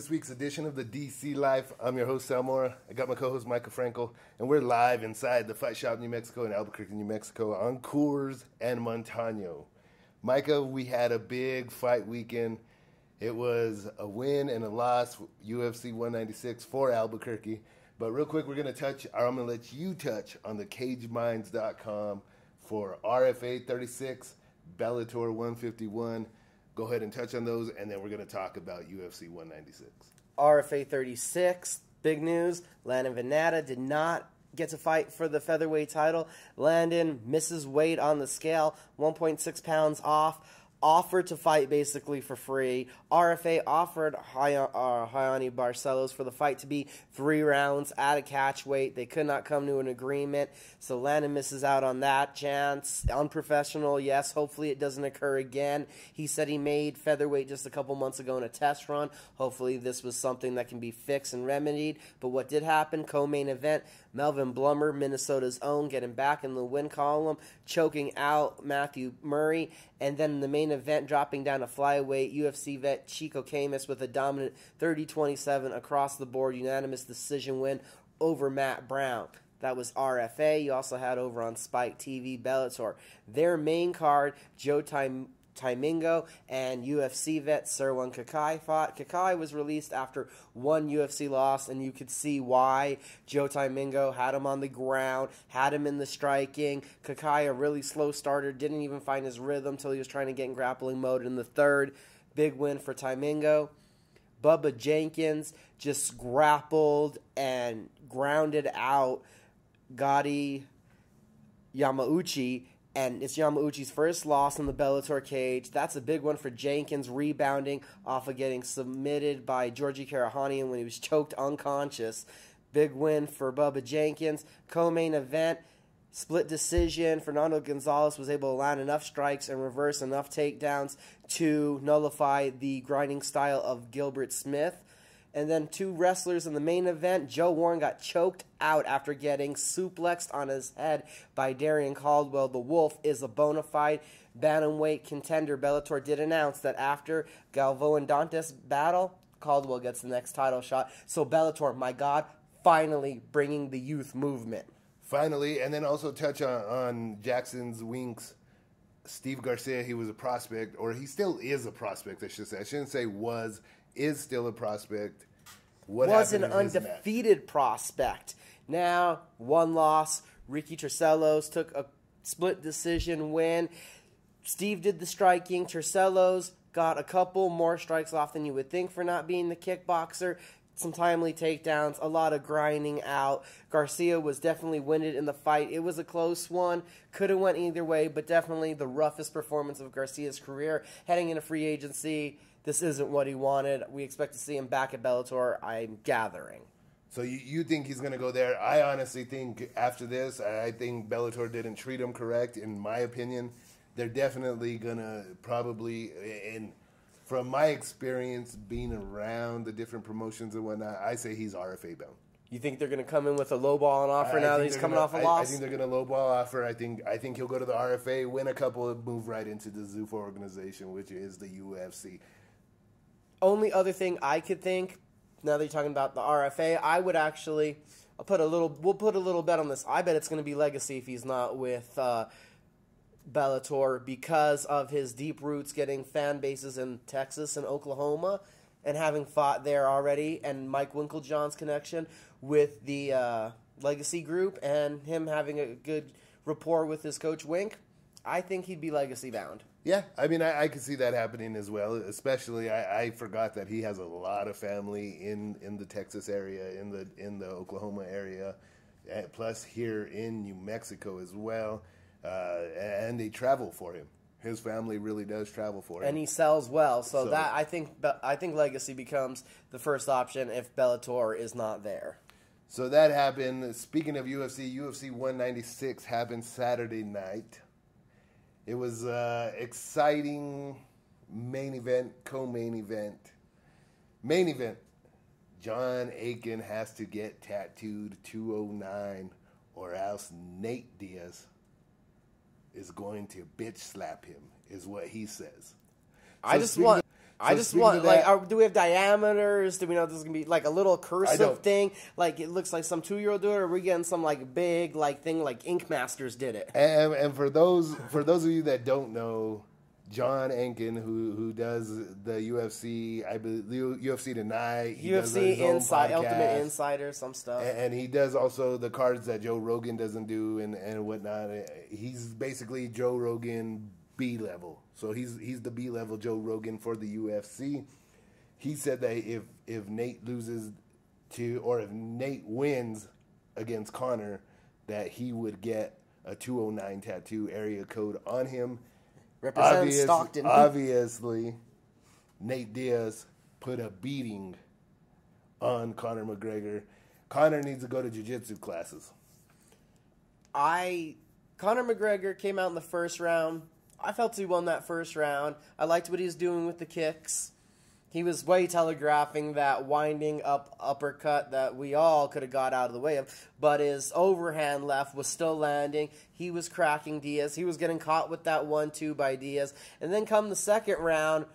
this week's edition of the DC Life. I'm your host, Sal Mika. I got my co-host, Micah Frankel, and we're live inside the Fight Shop, New Mexico, in Albuquerque, New Mexico, on Coors and Montano. Micah, we had a big fight weekend. It was a win and a loss, UFC 196 for Albuquerque. But real quick, I'm going to let you touch on the CageMinds.com for RFA 36, Bellator 151. Go ahead and touch on those, and then we're going to talk about UFC 196. RFA 36, big news. Landon Venata did not get to fight for the featherweight title. Landon misses weight on the scale, 1.6 pounds off. Offered to fight basically for free. RFA offered Hayani Barcelos for the fight to be 3 rounds at a catch weight. They could not come to an agreement, so Landon misses out on that chance. Unprofessional, yes. Hopefully it doesn't occur again. He said he made featherweight just a couple months ago in a test run. Hopefully this was something that can be fixed and remedied. But what did happen, co-main event, Melvin Blummer, Minnesota's own, getting back in the win column, choking out Matthew Murray, and then in the main event, dropping down to flyweight, UFC vet Chico Camus with a dominant 30-27 across the board unanimous decision win over Matt Brown. That was RFA. You also had over on Spike TV, Bellator. Their main card, Joe Taimingo and UFC vet Serwan Kakai fought. Kakai was released after one UFC loss, and you could see why. Joe Taimingo had him on the ground, had him in the striking. Kakai, a really slow starter, didn't even find his rhythm until he was trying to get in grappling mode in the third. Big win for Taimingo. Bubba Jenkins just grappled and grounded out Gotti Yamauchi, and it's Yamauchi's first loss in the Bellator cage. That's a big one for Jenkins, rebounding off of getting submitted by Georgi Karahanian when he was choked unconscious. Big win for Bubba Jenkins. Co-main event, split decision. Fernando Gonzalez was able to land enough strikes and reverse enough takedowns to nullify the grinding style of Gilbert Smith. And then 2 wrestlers in the main event. Joe Warren got choked out after getting suplexed on his head by Darian Caldwell. The Wolf is a bona fide bantamweight contender. Bellator did announce that after Galvo and Dantes battle, Caldwell gets the next title shot. So Bellator, my God, finally bringing the youth movement. Finally, and then also touch on Jackson's Winks. Steve Garcia, he was a prospect, or he still is a prospect, I should say. I shouldn't say was, is still a prospect. What was an happened in his undefeated prospect. Now, 1 loss. Ricky Tercelos took a split decision win. Steve did the striking. Tercelos got a couple more strikes off than you would think for not being the kickboxer. Some timely takedowns, a lot of grinding out. Garcia was definitely winded in the fight. It was a close one. Could have went either way, but definitely the roughest performance of Garcia's career. Heading into free agency, this isn't what he wanted. We expect to see him back at Bellator, I'm gathering. So you think he's going to go there? I honestly think after this, I think Bellator didn't treat him correct, in my opinion. They're definitely going to probably, and from my experience being around the different promotions and whatnot, I say he's RFA bound. You think they're going to come in with a lowball offer now that he's coming off a loss? I think they're going to lowball offer. I think he'll go to the RFA, win a couple, and move right into the Zuffa organization, which is the UFC. Only other thing I could think, now that you're talking about the RFA, I would actually, we'll put a little bet on this. I bet it's going to be Legacy if he's not with Bellator, because of his deep roots, getting fan bases in Texas and Oklahoma, and having fought there already, and Mike Winklejohn's connection with the Legacy group, and him having a good rapport with his coach Wink. I think he'd be Legacy bound. Yeah, I mean, I could see that happening as well. Especially, I forgot that he has a lot of family in the Texas area, in the Oklahoma area, plus here in New Mexico as well. And they travel for him. His family really does travel for him, and he sells well. So that I think Legacy becomes the first option if Bellator is not there. So that happened. Speaking of UFC 196 happened Saturday night. It was exciting main event, co-main event. Main event, John Aiken has to get tattooed 209 or else Nate Diaz is going to bitch slap him, is what he says. I just want I just want, like, do we have diameters? Do we know this is going to be, like, a little cursive thing? Like, it looks like some 2-year-old do it, or are we getting some, like, big, like, thing like Ink Masters did it? And for those of you that don't know, John Enkin, who does the UFC, I believe UFC Tonight, he does his own podcast, Ultimate Insider, some stuff, and he does also the cards that Joe Rogan doesn't do and whatnot. He's basically Joe Rogan B level, so he's the B level Joe Rogan for the UFC. He said that if Nate loses or if Nate wins against Conor, that he would get a 209 tattoo area code on him. Represents Stockton. Obviously, Nate Diaz put a beating on Conor McGregor. Conor needs to go to jiu-jitsu classes. Conor McGregor came out in the first round. I felt he won that first round. I liked what he was doing with the kicks. He was way telegraphing that winding up uppercut that we all could have got out of the way of, but his overhand left was still landing. He was cracking Diaz. He was getting caught with that 1-2 by Diaz. And then come the second round,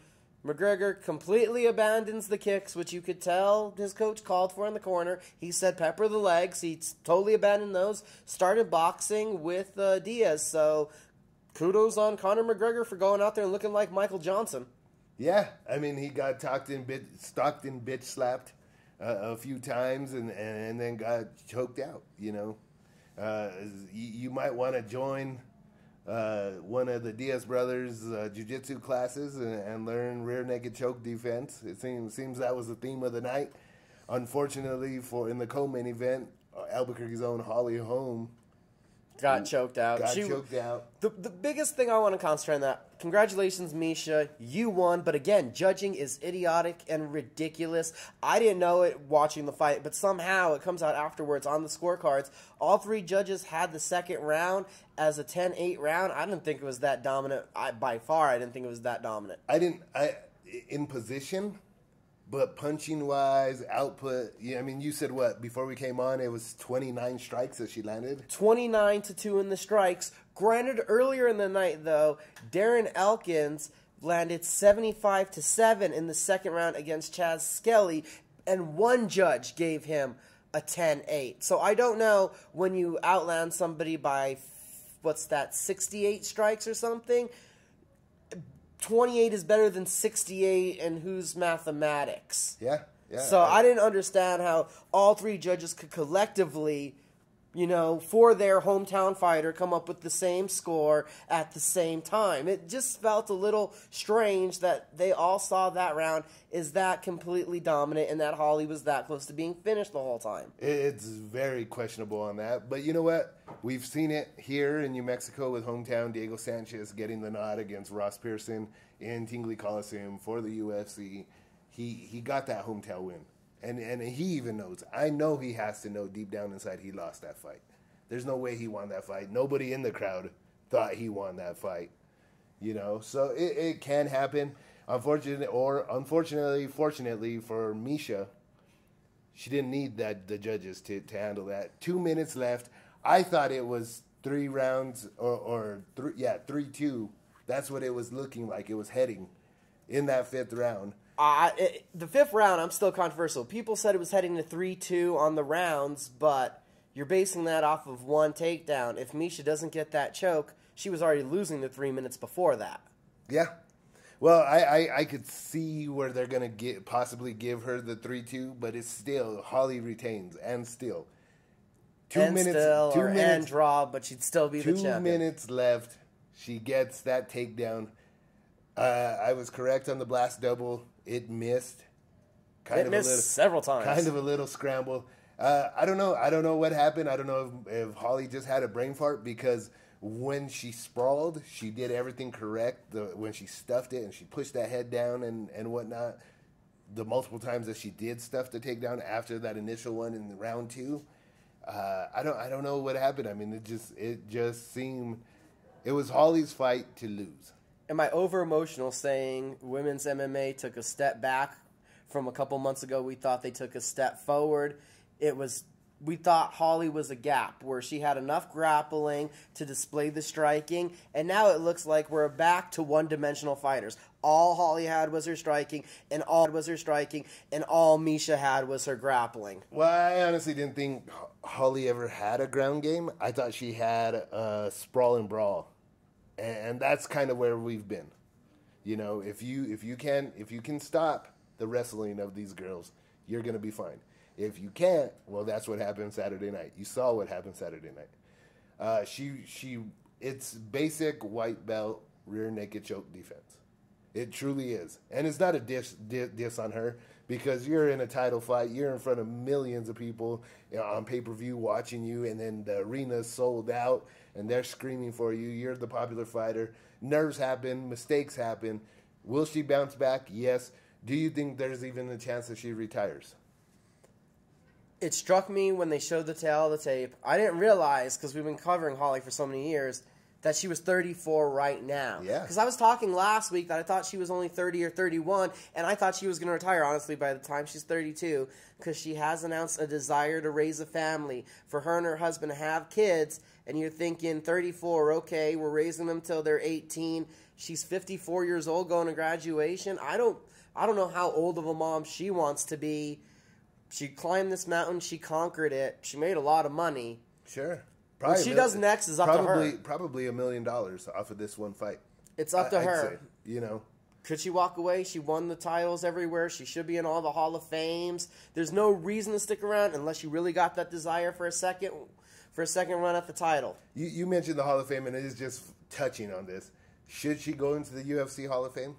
McGregor completely abandons the kicks, which you could tell his coach called for in the corner. He said pepper the legs. He totally abandoned those. Started boxing with Diaz. So kudos on Conor McGregor for going out there and looking like Michael Johnson. Yeah, I mean, he got Stockton bitch slapped a few times and then got choked out, you know. You might want to join one of the Diaz brothers' jiu-jitsu classes and learn rear naked choke defense. It seems that was the theme of the night. Unfortunately, in the co-main event, Albuquerque's own Holly Holm got choked out. Choked out. The biggest thing I want to concentrate on that, congratulations, Misha. You won, but again, judging is idiotic and ridiculous. I didn't know it watching the fight, but somehow it comes out afterwards on the scorecards. All 3 judges had the second round as a 10-8 round. I didn't think it was that dominant. By far, I didn't think it was that dominant. In position, but punching-wise, output, yeah, I mean, you said what? Before we came on, it was 29 strikes that she landed? 29-2 in the strikes. Granted, earlier in the night, though, Darren Elkins landed 75-7 in the second round against Chaz Skelly, and one judge gave him a 10-8. So I don't know when you outland somebody by, 68 strikes or something? 28 is better than 68, and who's mathematics? Yeah. So I didn't understand how all 3 judges could collectively, you know, for their hometown fighter, come up with the same score at the same time. It just felt a little strange that they all saw that round is that completely dominant and that Holly was that close to being finished the whole time. It's very questionable on that. But you know what? We've seen it here in New Mexico with hometown Diego Sanchez getting the nod against Ross Pearson in Tingley Coliseum for the UFC. He got that hometown win. And he even knows. I know he has to know deep down inside he lost that fight. There's no way he won that fight. Nobody in the crowd thought he won that fight. You know, so it can happen. Unfortunately, fortunately for Misha, she didn't need the judges to handle that. 2 minutes left. I thought it was 3 rounds or 3-2. That's what it was looking like. It was heading in that 5th round. The 5th round, I'm still controversial. People said it was heading to 3-2 on the rounds, but you're basing that off of one takedown. If Misha doesn't get that choke, she was already losing the 3 minutes before that. Yeah. Well, I could see where they're going to possibly give her the 3-2, but it's still, Holly retains, and still. 2 minutes. And draw, but she'd still be the champion. 2 minutes left. She gets that takedown. I was correct on the blast double. It missed. Several times. Kind of a little scramble. I don't know. I don't know what happened. I don't know if Holly just had a brain fart, because when she sprawled, she did everything correct. When she stuffed it and she pushed that head down and whatnot, the multiple times that she did stuff the takedown after that initial one in round 2, I don't know what happened. I mean, it just seemed it was Holly's fight to lose. Am I over emotional saying women's MMA took a step back from a couple months ago? We thought they took a step forward. It was we thought Holly was a gap where she had enough grappling to display the striking, and now it looks like we're back to one-dimensional fighters. All Holly had was her striking, and all Misha had was her grappling. Well, I honestly didn't think Holly ever had a ground game. I thought she had a sprawl and brawl, and that's kind of where we've been. You know, if you can stop the wrestling of these girls, you're gonna be fine. If you can't, well, that's what happened Saturday night. You saw what happened Saturday night. It's basic white belt rear naked choke defense. It truly is, and it's not a diss on her, because you're in a title fight, you're in front of millions of people, you know, on pay-per-view watching you, and then the arena's sold out, and they're screaming for you. You're the popular fighter. Nerves happen, mistakes happen. Will she bounce back? Yes. Do you think there's even a chance that she retires? It struck me when they showed the tail of the tape. I didn't realize, because we've been covering Holly for so many years, that she was 34 right now. Yeah. Because I was talking last week that I thought she was only 30 or 31, and I thought she was going to retire, honestly, by the time she's 32, because she has announced a desire to raise a family, for her and her husband to have kids, and you're thinking 34, okay, we're raising them till they're 18. She's 54 years old going to graduation. I don't know how old of a mom she wants to be. She climbed this mountain. She conquered it. She made a lot of money. Sure. What she does next is up to her. Probably $1 million off of this one fight. It's up to her. I'd say, you know. Could she walk away? She won the titles everywhere. She should be in all the Hall of Fames. There's no reason to stick around unless you really got that desire for a second run at the title. You mentioned the Hall of Fame, and it is just touching on this. Should she go into the UFC Hall of Fame?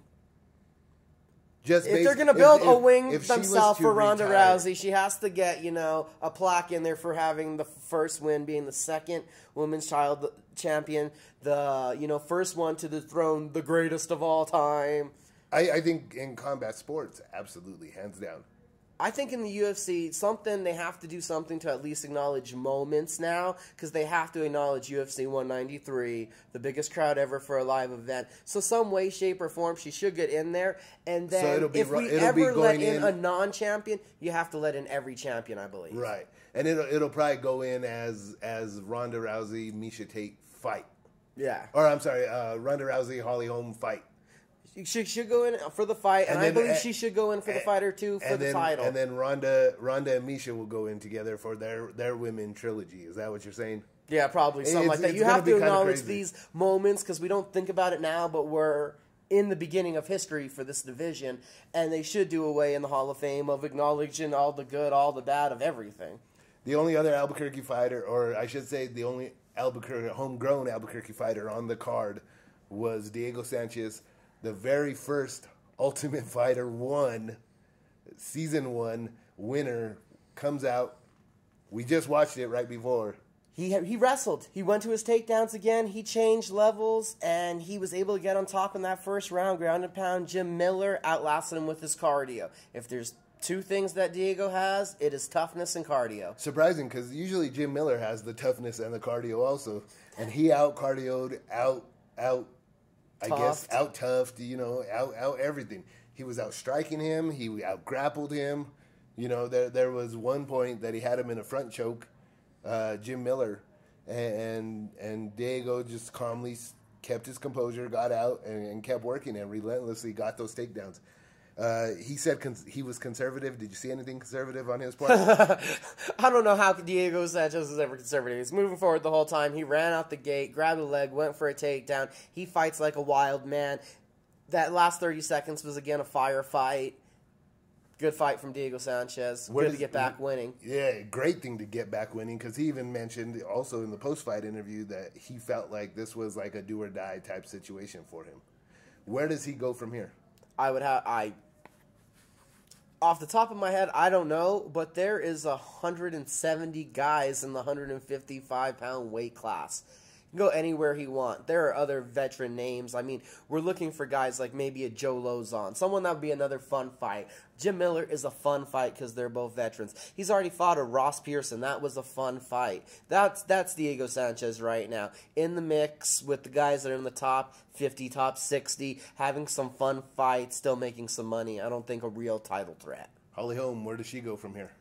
If they're going to build a wing themselves for Ronda Rousey, she has to get, a plaque in there for having the first win, being the second women's child champion, the, first one to dethrone the greatest of all time. I think in combat sports, absolutely, hands down. I think in the UFC, they have to do something to at least acknowledge moments now, because they have to acknowledge UFC 193, the biggest crowd ever for a live event. So some way, shape, or form, she should get in there. And then if we ever let in a non-champion, you have to let in every champion, I believe. Right. And it'll probably go in as Ronda Rousey, Miesha Tate fight. Yeah. Or, I'm sorry, Ronda Rousey, Holly Holm fight. She should go in for the fight, and I believe she should go in for the fighter too for the title. And then Ronda and Miesha will go in together for their women trilogy. Is that what you're saying? Yeah, probably something like that. You have to acknowledge these moments, because we don't think about it now, but we're in the beginning of history for this division, and they should do away in the Hall of Fame of acknowledging all the good, all the bad of everything. The only other Albuquerque fighter, or I should say the only homegrown Albuquerque fighter on the card, was Diego Sanchez. The very first Ultimate Fighter Season 1 winner comes out. We just watched it right before. He wrestled. He went to his takedowns again. He changed levels, and he was able to get on top in that first round, ground and pound. Jim Miller outlasted him with his cardio. If there's two things that Diego has, it is toughness and cardio. Surprising, because usually Jim Miller has the toughness and the cardio also. And he out-cardioed, out-toughed, out everything. He was out-striking him. He out-grappled him. There was one point that he had him in a front choke, Jim Miller, and Diego just calmly kept his composure, got out, and kept working and relentlessly got those takedowns. He said he was conservative. Did you see anything conservative on his part? I don't know how Diego Sanchez was ever conservative. He's moving forward the whole time. He ran out the gate, grabbed a leg, went for a takedown. He fights like a wild man. That last 30 seconds was, again, a firefight. Good fight from Diego Sanchez. Good to get back winning. Yeah, great thing to get back winning, because he even mentioned also in the post-fight interview that he felt like this was like a do-or-die type situation for him. Where does he go from here? Off the top of my head, I don't know, but there is 170 guys in the 155-pound weight class. You can go anywhere he wants. There are other veteran names. I mean, we're looking for guys like maybe a Joe Lozon, someone that would be another fun fight. Jim Miller is a fun fight because they're both veterans. He's already fought a Ross Pearson. That was a fun fight. That's Diego Sanchez right now. In the mix with the guys that are in the top 50, top 60, having some fun fights, still making some money. I don't think a real title threat. Holly Holm, where does she go from here?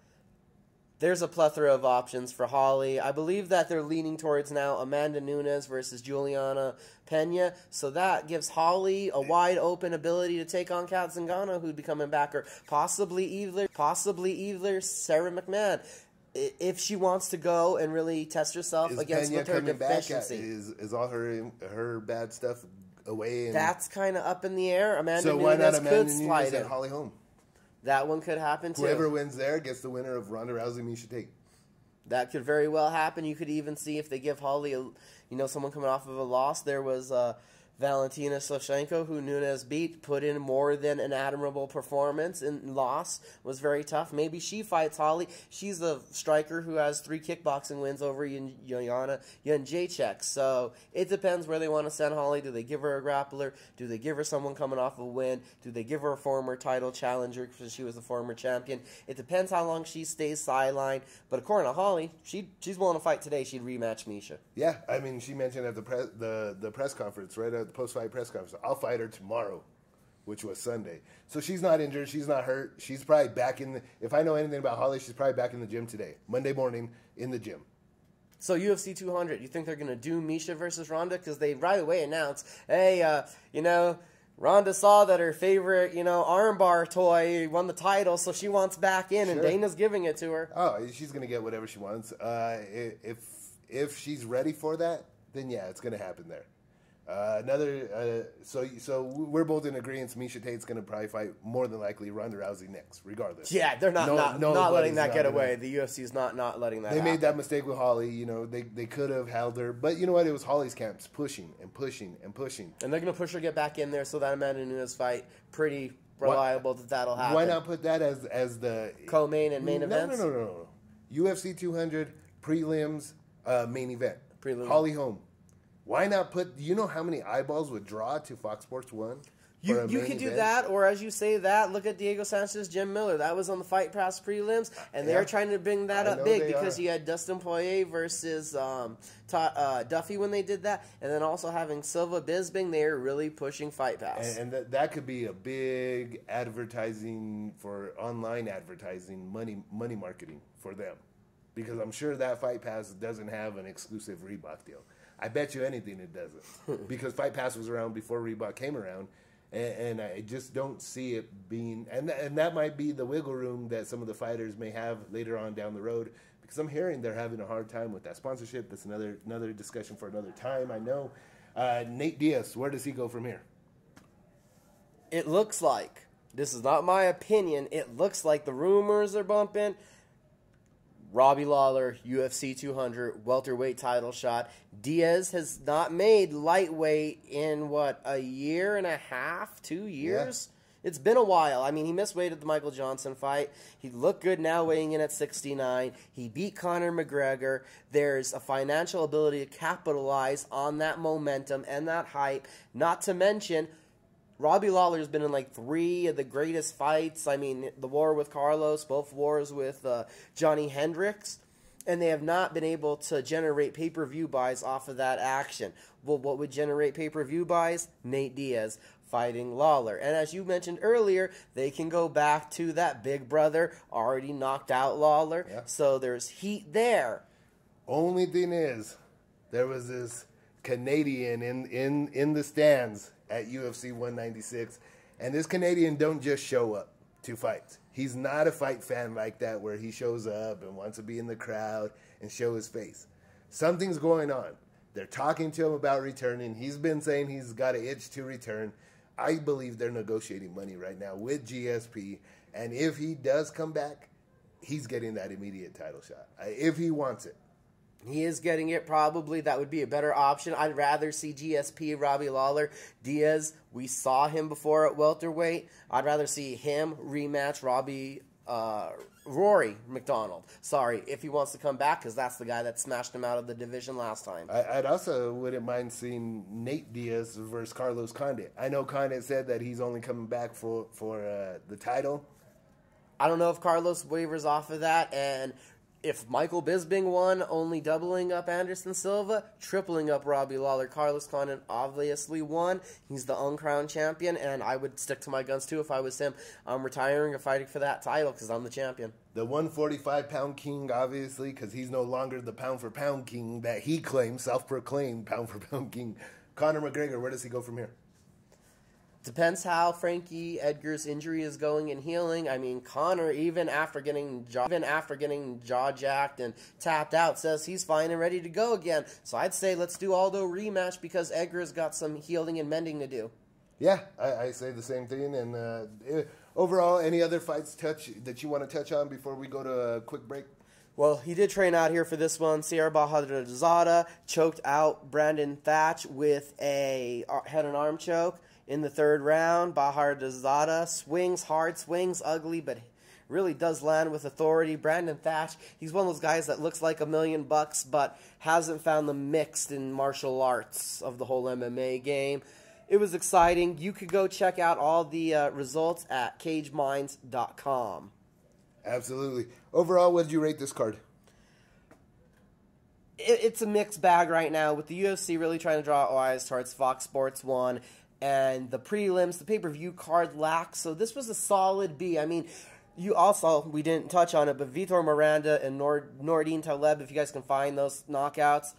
There's a plethora of options for Holly. I believe that they're leaning towards now Amanda Nunes versus Juliana Pena. So that gives Holly a wide open ability to take on Kat Zingano, who'd be coming back, or possibly either Sarah McMahon, if she wants to go and really test herself against Pena with her deficiency. Is all her bad stuff away? And that's kind of up in the air. Amanda why not Nunes Amanda could Nunes slide and in. Holly Holm? That one could happen too. Whoever wins there gets the winner of Ronda Rousey, Miesha Tate. That could very well happen. You could even see if they give Holly, someone coming off of a loss. There was Valentina Shevchenko, who Nunes beat, put in more than an admirable performance and loss. Was very tough. Maybe she fights Holly. She's a striker who has 3 kickboxing wins over Joanna Jędrzejczyk. So it depends where they want to send Holly. Do they give her a grappler? Do they give her someone coming off a win? Do they give her a former title challenger because she was a former champion? It depends how long she stays sidelined. But according to Holly, she's willing to fight today. She'd rematch Miesha. Yeah, I mean, she mentioned at the press conference, right at the post-fight press conference, I'll fight her tomorrow, which was Sunday. So she's not injured. She's not hurt. She's probably back in if I know anything about Holly, she's probably back in the gym today, Monday morning in the gym. So UFC 200, you think they're going to do Miesha versus Ronda? Because they right away announced, hey, Ronda saw that her favorite, armbar toy won the title, so she wants back in, and Dana's giving it to her. Oh, she's going to get whatever she wants. If she's ready for that, then yeah, it's going to happen there. So we're both in agreement. Miesha Tate's going to probably fight more than likely Ronda Rousey next, regardless. Yeah, they're not letting that get away. The UFC's not letting that. They made that mistake with Holly. They could have held her, but you know what? It was Holly's camps pushing and pushing and pushing. And they're going to push her to get back in there, so that Amanda Nunes fight pretty reliable that'll happen. Why not put that as the co-main and main events? No. UFC 200 prelims main event. Prelim. Holly Holm. Why not put? You know how many eyeballs would draw to Fox Sports 1? You could do that, or as you say that, look at Diego Sanchez, Jim Miller. That was on the Fight Pass prelims, and they're trying to bring that up big because you had Dustin Poirier versus Duffy when they did that, and then also having Silva Bisping. They're really pushing Fight Pass, and that could be a big advertising for online advertising, money marketing for them, because I'm sure that Fight Pass doesn't have an exclusive Reebok deal. I bet you anything it doesn't, because Fight Pass was around before Reebok came around, and I just don't see it being, and that might be the wiggle room that some of the fighters may have later on down the road, because I'm hearing they're having a hard time with that sponsorship. That's another discussion for another time, I know. Nate Diaz, where does he go from here? It looks like, this is not my opinion, it looks like the rumors are bumping. Robbie Lawler, UFC 200, welterweight title shot. Diaz has not made lightweight in, a year and a half, 2 years? Yeah. It's been a while. I mean, he missed weight at the Michael Johnson fight. He looked good now weighing in at 69. He beat Conor McGregor. There's a financial ability to capitalize on that momentum and that hype, not to mention Robbie Lawler's been in 3 of the greatest fights. I mean, the war with Carlos, both wars with Johnny Hendricks, and they have not been able to generate pay-per-view buys off of that action. Well, what would generate pay-per-view buys? Nate Diaz fighting Lawler. And as you mentioned earlier, they can go back to that big brother already knocked out Lawler. Yeah. So there's heat there. Only thing is, there was this Canadian in the stands at UFC 196, and this Canadian don't just show up to fights. He's not a fight fan like that where he shows up and wants to be in the crowd and show his face. Something's going on. They're talking to him about returning. He's been saying he's got an itch to return. I believe they're negotiating money right now with GSP, and if he does come back, he's getting that immediate title shot, if he wants it. He is getting it, probably. That would be a better option. I'd rather see GSP, Robbie Lawler. Diaz, we saw him before at welterweight. I'd rather see him rematch Rory McDonald. Sorry, if he wants to come back, because that's the guy that smashed him out of the division last time. I'd also wouldn't mind seeing Nate Diaz versus Carlos Condit. I know Condit said that he's only coming back for the title. I don't know if Carlos wavers off of that, and if Michael Bisping won, only doubling up Anderson Silva, tripling up Robbie Lawler. Carlos Condit obviously won. He's the uncrowned champion, and I would stick to my guns too if I was him. I'm retiring or fighting for that title because I'm the champion. The 145-pound king, obviously, because he's no longer the pound-for-pound king that he claims, self-proclaimed pound-for-pound king. Conor McGregor, where does he go from here? Depends how Frankie Edgar's injury is going and healing. I mean, Conor, even after getting jaw jacked and tapped out, says he's fine and ready to go again. So I'd say let's do Aldo rematch because Edgar's got some healing and mending to do. Yeah, I say the same thing. And overall, any other fights that you want to touch on before we go to a quick break? Well, he did train out here for this one. Sierra Bahadurzada choked out Brandon Thatch with a head and arm choke. In the third round, Bahadurzada swings hard, swings ugly, but really does land with authority. Brandon Thatch, he's one of those guys that looks like $1 million, but hasn't found the mix in martial arts of the whole MMA game. It was exciting. You could go check out all the results at cageminds.com. Absolutely. Overall, what did you rate this card? It's a mixed bag right now, with the UFC really trying to draw eyes towards Fox Sports 1. And the prelims, the pay-per-view card lacks. So this was a solid B. I mean, we didn't touch on it, but Vitor Miranda and Nordine Taleb, if you guys can find those knockouts,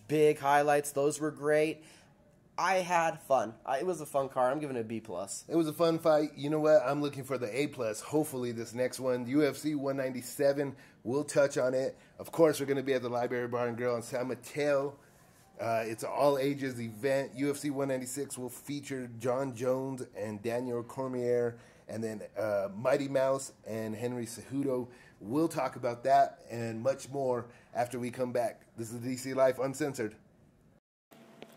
big highlights. Those were great. I had fun. It was a fun card. I'm giving it a B+. It was a fun fight. You know what? I'm looking for the A+. Hopefully this next one, UFC 197, we'll touch on it. Of course, we're going to be at the Library Bar and Grill on San Mateo. It's an all-ages event. UFC 196 will feature John Jones and Daniel Cormier, and then Mighty Mouse and Henry Cejudo. We'll talk about that and much more after we come back. This is DC Life Uncensored.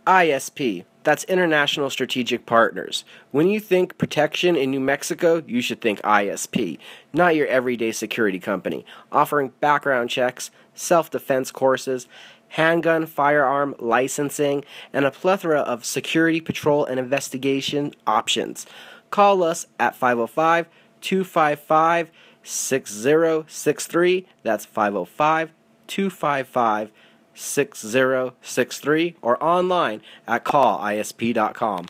ISP, that's International Strategic Partners. When you think protection in New Mexico, you should think ISP, not your everyday security company, offering background checks, self-defense courses, handgun, firearm licensing, and a plethora of security, patrol, and investigation options. Call us at 505-255-6063. That's 505-255-6063, or online at callisp.com.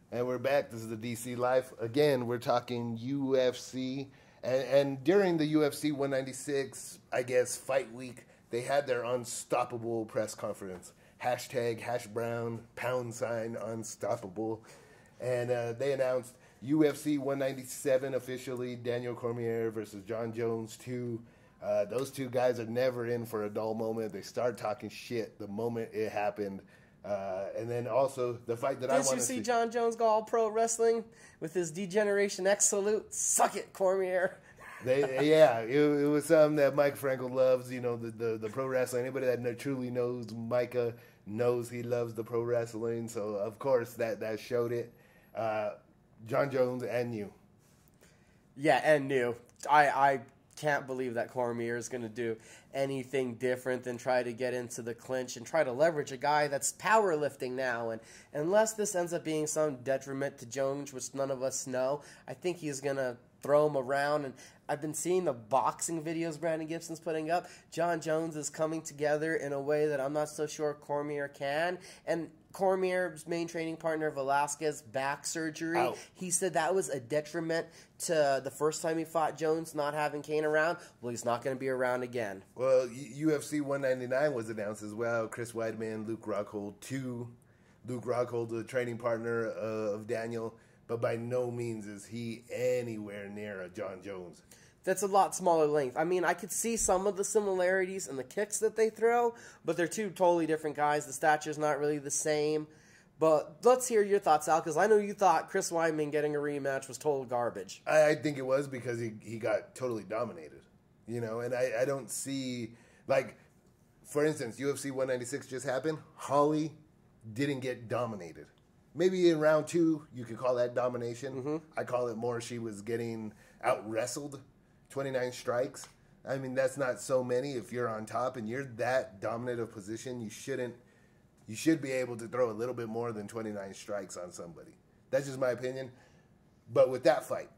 And we're back. This is the DC Life. Again, we're talking UFC. And during the UFC 196, I guess, fight week, they had their unstoppable press conference. #HashBrown, #unstoppable. And they announced UFC 197 officially, Daniel Cormier versus John Jones 2. Those two guys are never in for a dull moment. They start talking shit the moment it happened. And then also the fight that I want to see. Did you see John Jones go all pro wrestling with his Degeneration X salute? Suck it, Cormier. It was something that Mike Frankel loves. You know, the pro wrestling. Anybody that truly knows Micah knows he loves the pro wrestling. So of course that showed it. John Jones and you. Yeah, and new. I can't believe that Cormier is going to do anything different than try to get into the clinch and try to leverage a guy that's powerlifting now. And unless this ends up being some detriment to Jones, which none of us know, I think he's going to throw him around. And I've been seeing the boxing videos Brandon Gibson's putting up. John Jones is coming together in a way that I'm not so sure Cormier can. And Cormier's main training partner, Velasquez, back surgery. Ow. He said that was a detriment to the first time he fought Jones, not having Kane around. Well, he's not going to be around again. Well, UFC 199 was announced as well. Chris Weidman, Luke Rockhold 2. Luke Rockhold, the training partner of Daniel, but by no means is he anywhere near a John Jones. That's a lot smaller length. I mean, I could see some of the similarities in the kicks that they throw, but they're two totally different guys. The stature's not really the same. But let's hear your thoughts, Al, because I know you thought Chris Weidman getting a rematch was total garbage. I think it was because he got totally dominated, you know, and I don't see, like, for instance, UFC 196 just happened. Holly didn't get dominated. Maybe in round 2, you could call that domination. Mm-hmm. I call it more she was getting out-wrestled. 29 strikes. I mean, that's not so many. If you're on top and you're that dominant of position, you shouldn't You should be able to throw a little bit more than 29 strikes on somebody. That's just my opinion. But with that fight,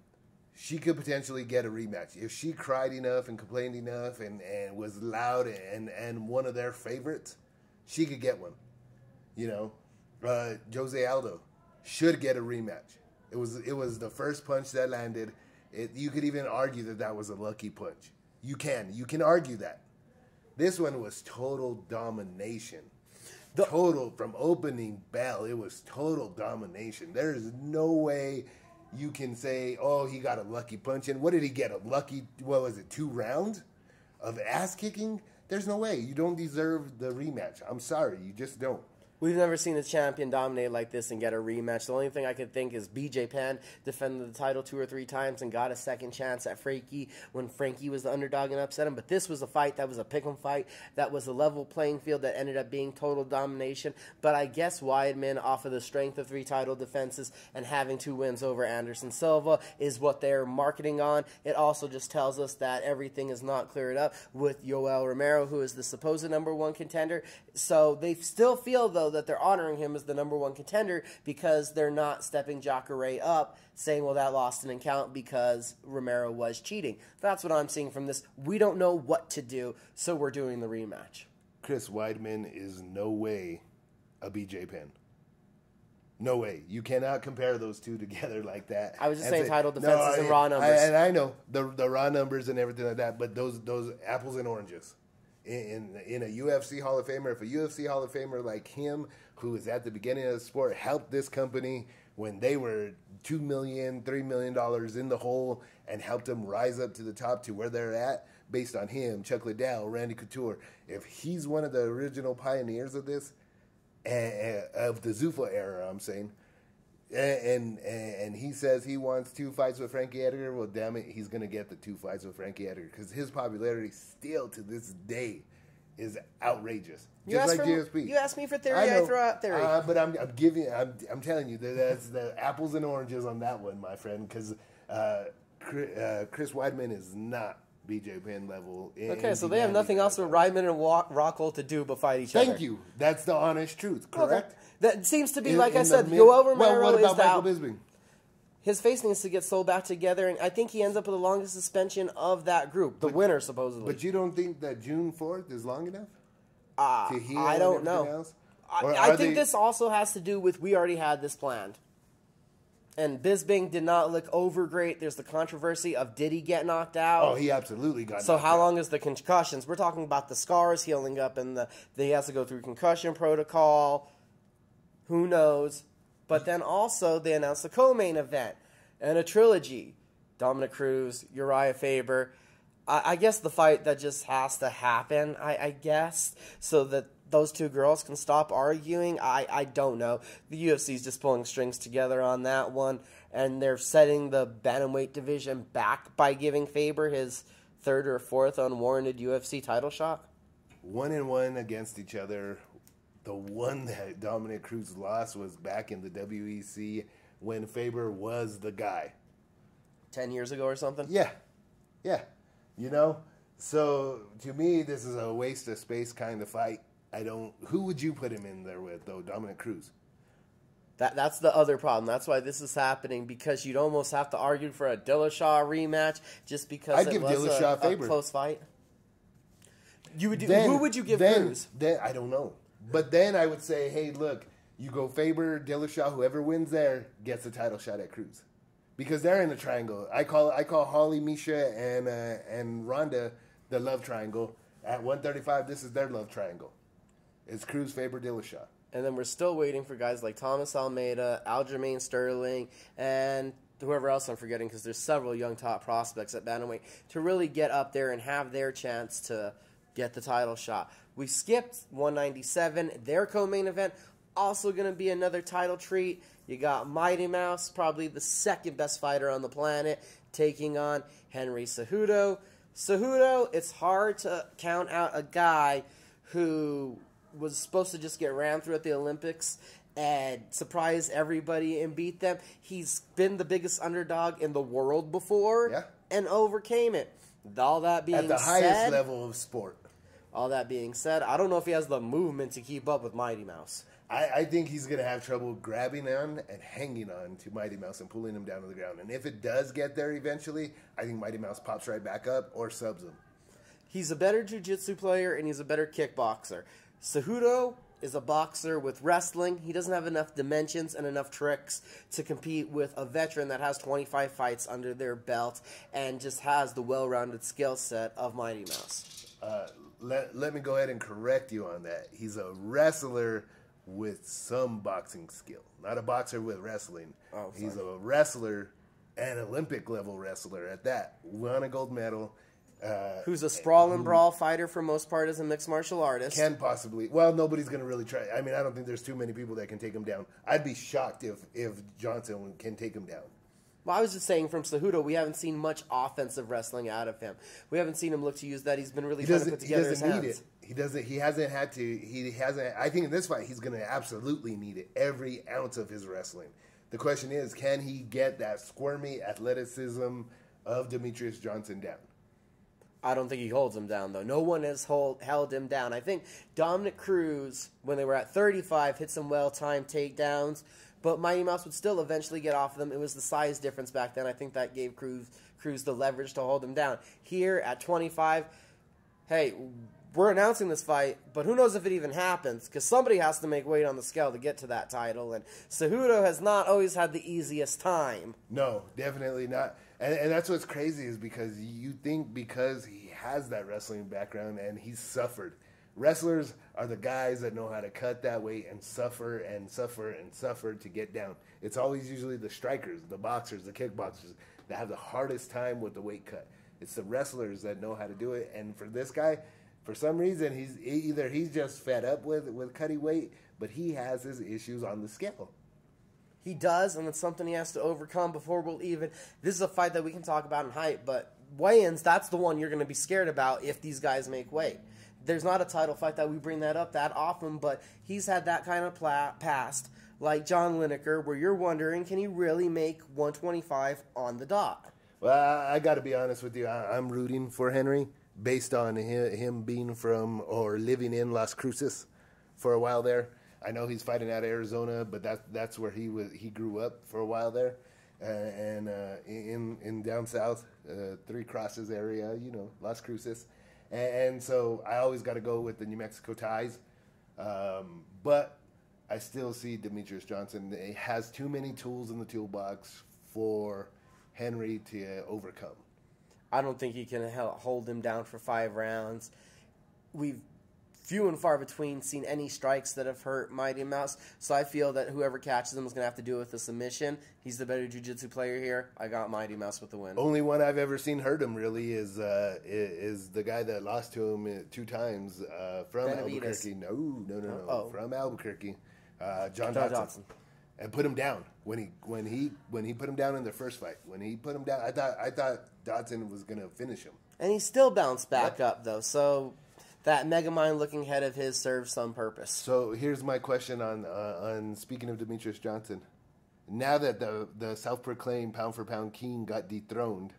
she could potentially get a rematch. If she cried enough and complained enough and was loud and one of their favorites, she could get one. You know, Jose Aldo should get a rematch. It was the first punch that landed. You could even argue that was a lucky punch. You can argue that. This one was total domination. Total, from opening bell, it was total domination. There is no way you can say, oh, he got a lucky punch. And what did he get? A lucky, 2 rounds of ass kicking? There's no way. You don't deserve the rematch. I'm sorry. You just don't. We've never seen a champion dominate like this and get a rematch. The only thing I could think is BJ Penn defended the title 2 or 3 times and got a second chance at Frankie when Frankie was the underdog and upset him. But this was a fight that was a pick'em fight. That was a level playing field that ended up being total domination. But I guess Weidman, off of the strength of 3 title defenses and having 2 wins over Anderson Silva, is what they're marketing on. It also just tells us that everything is not cleared up with Yoel Romero, who is the supposed #1 contender. So they still feel, though, that they're honoring him as the #1 contender because they're not stepping Jacare up, saying, well, that loss didn't count because Romero was cheating. That's what I'm seeing from this. We don't know what to do, so we're doing the rematch. Chris Weidman is no way a BJ Penn. No way. You cannot compare those two together like that. I was just saying title defenses and raw numbers. And I know the raw numbers and everything like that, but those apples and oranges. In a UFC Hall of Famer, if a UFC Hall of Famer like him, who is at the beginning of the sport, helped this company when they were $2 million, $3 million in the hole and helped them rise up to the top to where they're at, based on him, Chuck Liddell, Randy Couture, if he's one of the original pioneers of this, of the Zuffa era, I'm saying, and he says he wants 2 fights with Frankie Edgar, well, damn it, he's going to get the 2 fights with Frankie Edgar because his popularity still to this day is outrageous. Just like GSP. You asked me for theory, I throw out theory. But I'm telling you, that's the apples and oranges on that one, my friend, because Chris Weidman is not BJ Penn level. Okay, so they have nothing else with Weidman and Rockhold to do but fight each other. Thank you. That's the honest truth, correct? Okay. That seems to be, like I said, Yoel Romero what about is Michael out. Bisping? His face needs to get sold back together, and I think he ends up with the longest suspension of that group, the winner, supposedly. But you don't think that June 4th is long enough? To heal I don't know. Else? I think this also has to do with we already had this planned. And Bisping did not look over great. There's the controversy of did he get knocked out? Oh, he absolutely got knocked out. So how long is the concussions? We're talking about the scars healing up and he has to go through concussion protocol. Who knows? But then also they announced the co-main event and a trilogy. Dominic Cruz, Uriah Faber. I guess the fight that just has to happen, I guess, so that those 2 girls can stop arguing. I don't know. The UFC's just pulling strings together on that one, and they're setting the bantamweight division back by giving Faber his 3rd or 4th unwarranted UFC title shot. 1-1 against each other. The one that Dominic Cruz lost was back in the WEC when Faber was the guy. 10 years ago or something? Yeah. You know? So, to me, this is a waste of space kind of fight. Who would you put him in there with, though? Dominic Cruz. That's the other problem. That's why this is happening, because you'd almost have to argue for a Dillashaw rematch just because it was a close fight. Who would you give Cruz? Then I don't know. But then I would say, hey, look, you go Faber, Dillashaw, whoever wins there gets a title shot at Cruz. Because they're in a triangle. I call Holly, Misha, and Ronda the love triangle. At 135, this is their love triangle. It's Cruz, Faber, Dillashaw. And then we're still waiting for guys like Thomas Almeida, Aljamain Sterling, and whoever else I'm forgetting, because there's several young top prospects at bantamweight, to really get up there and have their chance to get the title shot. We skipped 197, their co-main event, also going to be another title treat. You got Mighty Mouse, probably the 2nd best fighter on the planet, taking on Henry Cejudo. Cejudo, it's hard to count out a guy who was supposed to just get rammed through at the Olympics and surprise everybody and beat them. He's been the biggest underdog in the world before and overcame it. All that being said, at the highest level of sport. All that being said, I don't know if he has the movement to keep up with Mighty Mouse. I think he's going to have trouble grabbing on and hanging on to Mighty Mouse and pulling him down to the ground. And if it does get there eventually, I think Mighty Mouse pops right back up or subs him. He's a better jiu-jitsu player, and he's a better kickboxer. Cejudo is a boxer with wrestling. He doesn't have enough dimensions and enough tricks to compete with a veteran that has 25 fights under their belt and just has the well-rounded skill set of Mighty Mouse. Let me go ahead and correct you on that. He's a wrestler with some boxing skill, not a boxer with wrestling. Oh, he's a wrestler, an Olympic-level wrestler at that. Won a gold medal. Who's a sprawl and brawl fighter for most part as a mixed martial artist. Can possibly. Well, nobody's going to really try. I mean, I don't think there's too many people that can take him down. I'd be shocked if Johnson can take him down. Well, I was just saying from Cejudo, we haven't seen much offensive wrestling out of him. We haven't seen him look to use that. He's been really trying to put together his hands. He doesn't need it. He doesn't. He hasn't had to. He hasn't. I think in this fight, he's going to absolutely need it. Every ounce of his wrestling. The question is, can he get that squirmy athleticism of Demetrius Johnson down? I don't think he holds him down, though. No one has held him down. I think Dominic Cruz, when they were at 35, hit some well-timed takedowns, but Mighty Mouse would still eventually get off of them. It was the size difference back then. I think that gave Cruz the leverage to hold him down. Here at 25, hey, we're announcing this fight, but who knows if it even happens, because somebody has to make weight on the scale to get to that title, and Cejudo has not always had the easiest time. No, definitely not. And that's what's crazy is because you think because he has that wrestling background and he's suffered. Wrestlers are the guys that know how to cut that weight and suffer and suffer and suffer to get down. It's always usually the strikers, the boxers, the kickboxers that have the hardest time with the weight cut. It's the wrestlers that know how to do it. And for this guy, for some reason, he's just fed up with cutting weight, but he has his issues on the scale. He does, and it's something he has to overcome before we'll even... This is a fight that we can talk about in height, but weigh-ins, that's the one you're going to be scared about if these guys make weight. There's not a title fight that we bring that up that often, but he's had that kind of past, like John Lineker, where you're wondering, can he really make 125 on the dot? Well, I got to be honest with you. I'm rooting for Henry based on him being from or living in Las Cruces for a while there. I know he's fighting out of Arizona, but that's where he grew up for a while there, and in down south, Three Crosses area, Las Cruces, and so I always got to go with the New Mexico ties, but I still see Demetrius Johnson. He has too many tools in the toolbox for Henry to overcome. I don't think he can hold him down for 5 rounds. We've few and far between seen any strikes that have hurt Mighty Mouse, so I feel that whoever catches him is going to have to do it with a submission. He's the better jiu-jitsu player here. I got Mighty Mouse with the win. Only one I've ever seen hurt him really is the guy that lost to him 2 times from Benavides. Albuquerque. No. Oh. From Albuquerque, John Dodson. And put him down when he put him down in their first fight. When he put him down, I thought Dodson was going to finish him. And he still bounced back up though. So that Megamind looking head of his serves some purpose. So here's my question on speaking of Demetrius Johnson. Now that the self-proclaimed pound-for-pound king got dethroned,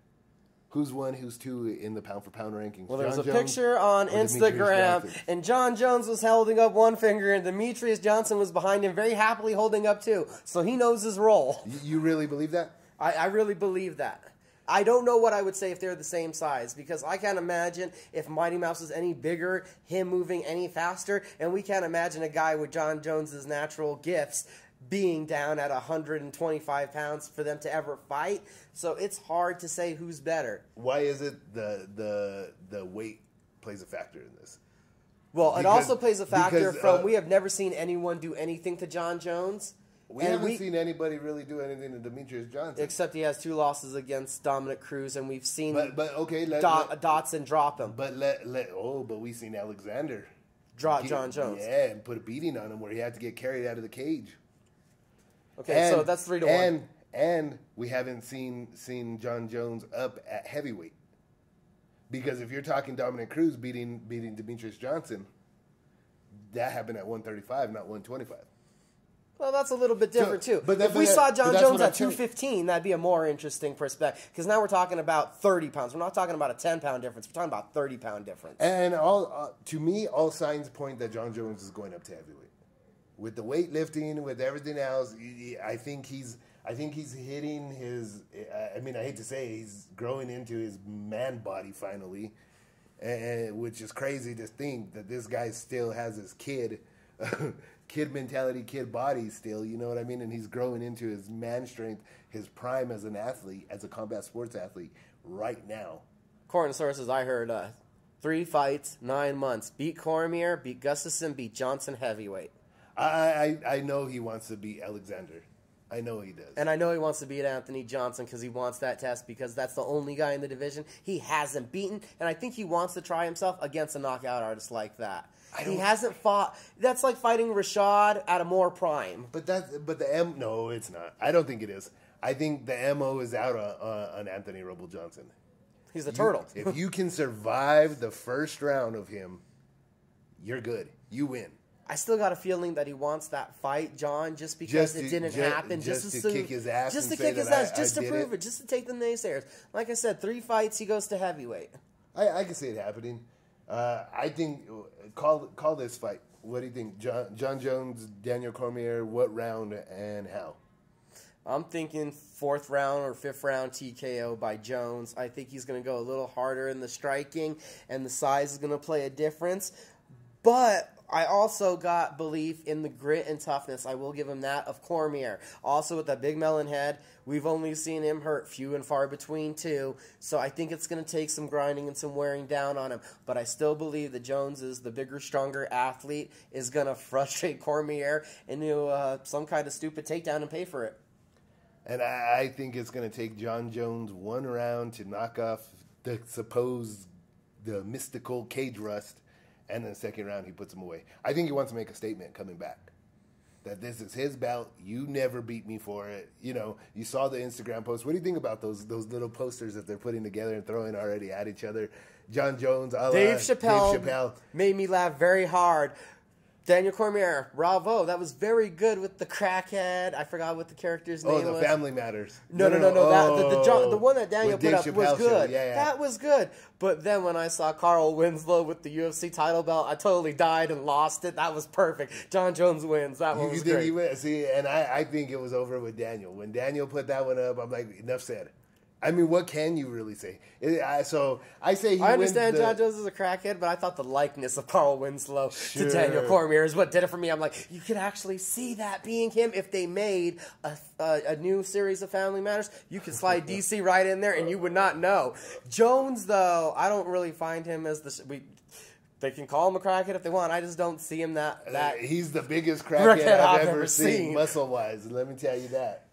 who's 1, who's 2 in the pound-for-pound rankings? Well, there's a picture on Instagram, and John Jones was holding up one finger, and Demetrius Johnson was behind him very happily holding up 2. So he knows his role. You really believe that? I really believe that. I don't know what I would say if they're the same size, because I can't imagine if Mighty Mouse is any bigger, him moving any faster, and we can't imagine a guy with John Jones's natural gifts being down at 125 pounds for them to ever fight. So it's hard to say who's better. Why is it the weight plays a factor in this? Well, it also plays a factor from we have never seen anyone do anything to John Jones. We haven't seen anybody really do anything to Demetrius Johnson. Except he has 2 losses against Dominic Cruz, and we've seen Dotson drop him. But we've seen Alexander drop John Jones. Yeah, and put a beating on him where he had to get carried out of the cage. Okay, so that's 3-1. And we haven't seen John Jones up at heavyweight. Because if you're talking Dominic Cruz beating Demetrius Johnson, that happened at 135, not 125. Well, that's a little bit different, too. But if we saw John Jones at 215, that'd be a more interesting perspective. Because now we're talking about 30 pounds. We're not talking about a 10-pound difference. We're talking about 30-pound difference. And to me, all signs point that John Jones is going up to heavyweight. With the weightlifting, with everything else, I think he's hitting his. I mean, I hate to say, he's growing into his man body finally, which is crazy to think that this guy still has his kid mentality, kid body still. You know what I mean? And he's growing into his man strength, his prime as an athlete, as a combat sports athlete, right now. According to sources, I heard 3 fights, 9 months. Beat Cormier, beat Gustafsson, beat Johnson heavyweight. I know he wants to beat Alexander. I know he does. And I know he wants to beat Anthony Johnson because he wants that test because that's the only guy in the division he hasn't beaten. And I think he wants to try himself against a knockout artist like that. He hasn't fought. That's like fighting Rashad at a more prime. No, it's not. I don't think it is. I think the MO is out on Anthony Rumble Johnson. He's the turtle. If you can survive the first round of him, you're good. You win. I still got a feeling that he wants that fight, John, just because it didn't happen. Just to kick his ass. Just to kick his ass. Just to prove it. Just to take the naysayers. Like I said, 3 fights, he goes to heavyweight. I can see it happening. I think, call this fight. What do you think? John Jones, Daniel Cormier, what round and how? I'm thinking 4th round or 5th round TKO by Jones. I think he's going to go a little harder in the striking, and the size is going to play a difference. But I also got belief in the grit and toughness. I will give him that of Cormier. Also with that big melon head, we've only seen him hurt few and far between too. So I think it's going to take some grinding and some wearing down on him. But I still believe that Jones is the bigger, stronger athlete, is going to frustrate Cormier into some kind of stupid takedown and pay for it. And I think it's going to take John Jones 1 round to knock off the mystical cage rust. And then the 2nd round, he puts him away. I think he wants to make a statement coming back. That this is his belt. You never beat me for it. You know, you saw the Instagram post. What do you think about those little posters that they're putting together and throwing already at each other? John Jones, Dave Chappelle made me laugh very hard. Daniel Cormier, bravo. That was very good with the crackhead. I forgot what the character's name was. Oh, the Family Matters. No. The one that Daniel put up was good. Yeah. That was good. But then when I saw Carl Winslow with the UFC title belt, I totally died and lost it. That was perfect. John Jones wins. That one was great. You think he wins? See, and I think it was over with Daniel. When Daniel put that one up, I'm like, enough said. I mean, what can you really say? So I say he wins. I understand John Jones is a crackhead, but I thought the likeness of Carl Winslow to Daniel Cormier is what did it for me. I'm like, you could actually see that being him if they made a new series of Family Matters. You could slide DC right in there, and you would not know. Jones, though, I don't really find him as They can call him a crackhead if they want. I just don't see him that. He's the biggest crackhead I've ever seen, muscle-wise. Let me tell you that.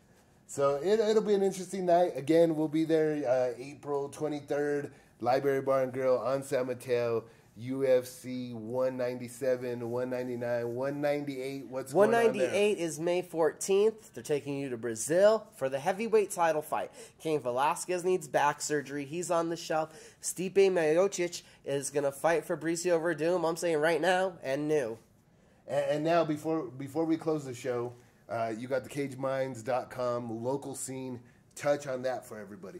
So it'll be an interesting night. Again, we'll be there April 23rd, Library Bar and Grill on San Mateo, UFC 197, 199, 198. What's going on there? 198 is May 14th. They're taking you to Brazil for the heavyweight title fight. Cain Velasquez needs back surgery. He's on the shelf. Stipe Miocic is going to fight Fabricio Verdum. I'm saying right now and new. And now, before we close the show, you got the CageMinds.com local scene. Touch on that for everybody.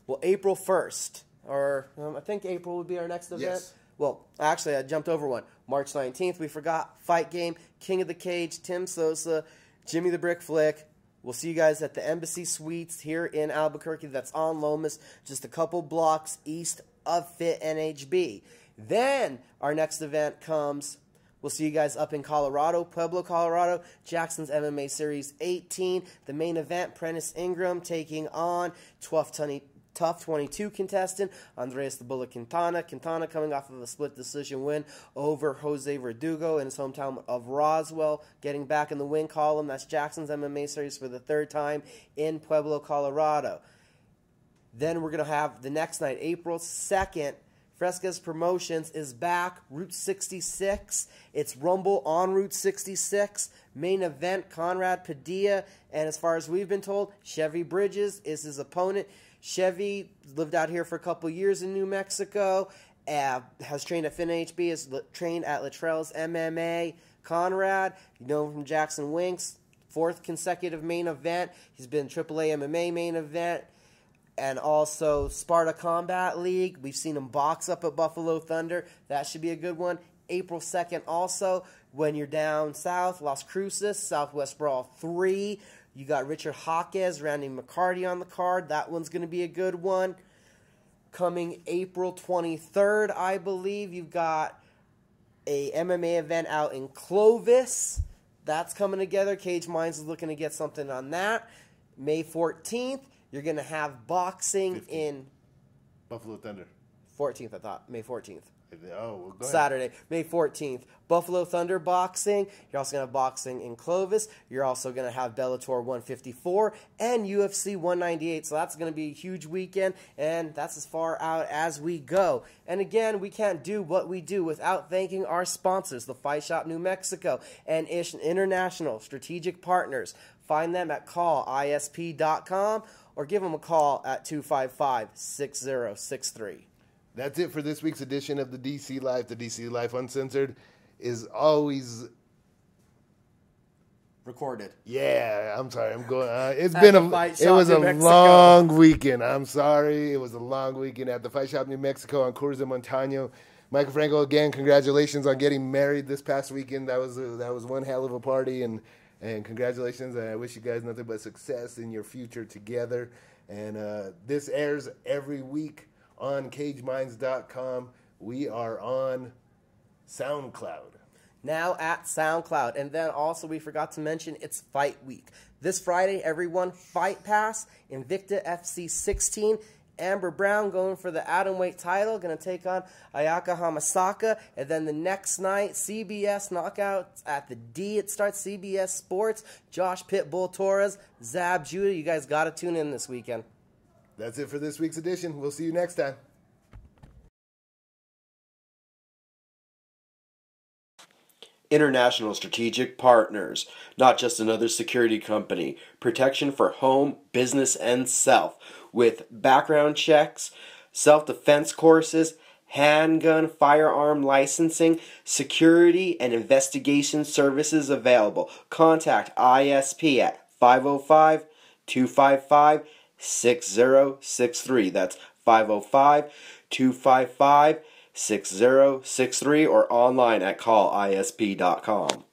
Well, April 1st, or I think April would be our next event. Yes. Well, actually, I jumped over one. March 19th, we forgot. Fight Game, King of the Cage, Tim Sosa, Jimmy the Brick Flick. We'll see you guys at the Embassy Suites here in Albuquerque. That's on Lomas, just a couple blocks east of Fit NHB. Then our next event comes. We'll see you guys up in Colorado, Pueblo, Colorado, Jackson's MMA Series 18. The main event, Prentice Ingram taking on Tough 22 contestant, Andreas the Bullet Quintana. Quintana coming off of a split decision win over Jose Verdugo in his hometown of Roswell. Getting back in the win column, that's Jackson's MMA Series for the 3rd time in Pueblo, Colorado. Then we're going to have the next night, April 2nd, Fresquez Promotions is back, Route 66. It's Rumble on Route 66. Main event, Conrad Padilla. And as far as we've been told, Chevy Bridges is his opponent. Chevy lived out here for a couple years in New Mexico. Has trained at FinHB, has trained at Latrell's MMA. Conrad, you know him from Jackson Winks. fourth consecutive main event. He's been AAA MMA main event and also Sparta Combat League. We've seen him box up at Buffalo Thunder. That should be a good one. April 2nd also, when you're down south, Las Cruces, Southwest Brawl 3. You got Richard Jaquez, Randy McCarty on the card. That one's going to be a good one. Coming April 23rd, I believe, you've got a MMA event out in Clovis. That's coming together. Cage Minds is looking to get something on that. May 14th, you're going to have boxing 15th. in... Buffalo Thunder. 14th, I thought. May 14th. Oh, well, go ahead. Saturday, May 14th. Buffalo Thunder boxing. You're also going to have boxing in Clovis. You're also going to have Bellator 154 and UFC 198. So that's going to be a huge weekend, and that's as far out as we go. And again, we can't do what we do without thanking our sponsors, the Fight Shop New Mexico and International Strategic Partners. Find them at callisp.com or give them a call at 255-6063. That's it for this week's edition of the DC Life. The DC Life Uncensored is always Recorded. Yeah, I'm sorry. I'm going. It was a long weekend. I'm sorry. It was a long weekend at the Fight Shop New Mexico on Coors de Montano. Michael Franco, again, congratulations on getting married this past weekend. That was one hell of a party, and congratulations. And I wish you guys nothing but success in your future together. And this airs every week on CageMinds.com. We are on SoundCloud. Now at SoundCloud. And then also we forgot to mention it's Fight Week. This Friday, everyone, Fight Pass, Invicta FC 16. Amber Brown going for the atomweight title, going to take on Ayaka Hamasaka. And then the next night, CBS Knockouts at the D. It starts CBS Sports. Josh Pitbull Torres, Zab Judah. You guys got to tune in this weekend. That's it for this week's edition. We'll see you next time. International Strategic Partners, not just another security company. Protection for home, business, and self, with background checks, self-defense courses, handgun, firearm licensing, security, and investigation services available. Contact ISP at 505-255-6063. That's 505-255-6063 or online at callisp.com.